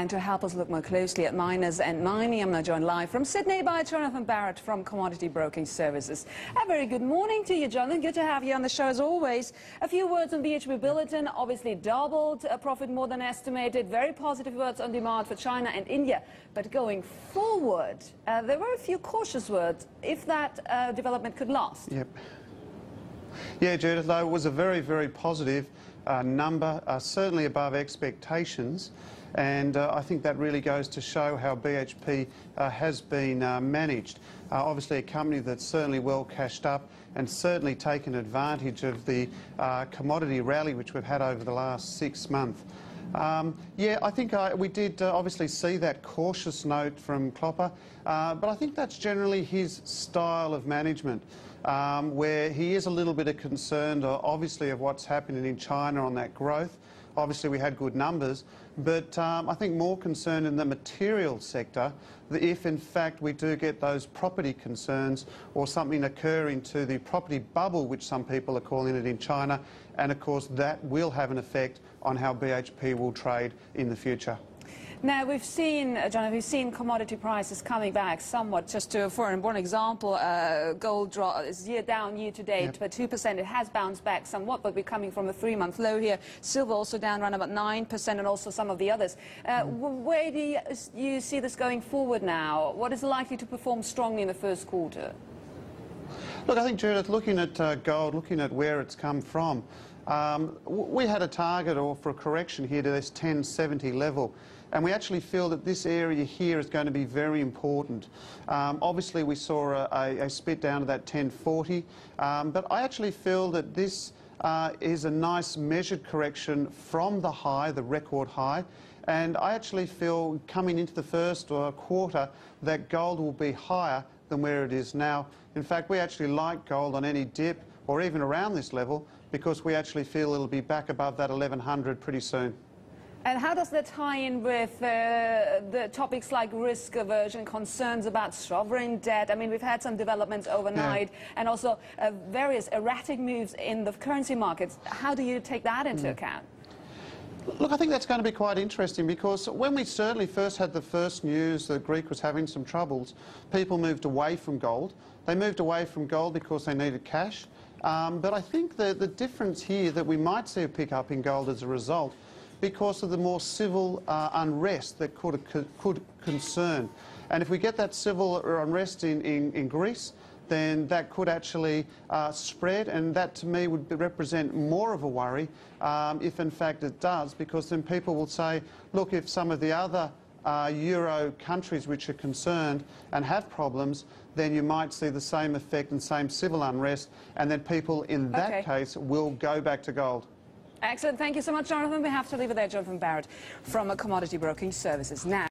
And to help us look more closely at miners and mining, I'm now joined live from Sydney by Jonathan Barratt from Commodity Broking Services. A very good morning to you, Jonathan. Good to have you on the show as always. A few words on BHP Billiton. Obviously doubled profit more than estimated. Very positive words on demand for China and India. But going forward, there were a few cautious words if that development could last. Yep. Yeah, Judith, though, it was a very, very positive number, certainly above expectations. And I think that really goes to show how BHP has been managed. Obviously a company that's certainly well cashed up and certainly taken advantage of the commodity rally which we've had over the last 6 months. Yeah, I think we did obviously see that cautious note from Klopper, but I think that's generally his style of management, where he is a little bit concerned, obviously, of what's happening in China on that growth. Obviously, we had good numbers, but I think more concerned in the material sector, that if in fact we do get those property concerns or something occurring to the property bubble, which some people are calling it in China, and of course that will have an effect on how BHP will trade in the future. Now, we've seen, Jonathan, we've seen commodity prices coming back somewhat. Just for one example, gold is down year to date, but 2%. It has bounced back somewhat, but we're coming from a 3-month low here. Silver also down around about 9%, and also some of the others. Where do you see this going forward now? What is likely to perform strongly in the first quarter? Look, I think, Judith, looking at gold, looking at where it's come from, we had a target for a correction here to this 1070 level. And we actually feel that this area here is going to be very important. Obviously, we saw a spit down to that 1040, but I actually feel that this is a nice measured correction from the high, the record high. And I actually feel coming into the first quarter that gold will be higher than where it is now. In fact, we actually like gold on any dip or even around this level because we actually feel it'll be back above that 1100 pretty soon. And how does that tie in with the topics like risk aversion, concerns about sovereign debt? I mean, we've had some developments overnight, and also various erratic moves in the currency markets. How do you take that into account? Look, I think that's going to be quite interesting because when we certainly first had the first news that Greek was having some troubles, people moved away from gold. They moved away from gold because they needed cash. But I think the difference here that we might see a pick-up in gold as a result because of the more civil unrest that could concern. And if we get that civil unrest in Greece, then that could actually spread, and that to me would represent more of a worry if in fact it does, because then people will say, look, if some of the other Euro countries which are concerned and have problems, then you might see the same effect and same civil unrest, and then people in that case will go back to gold. Excellent. Thank you so much, Jonathan. We have to leave it there. Jonathan Barratt from Commodity Broking Services. Now.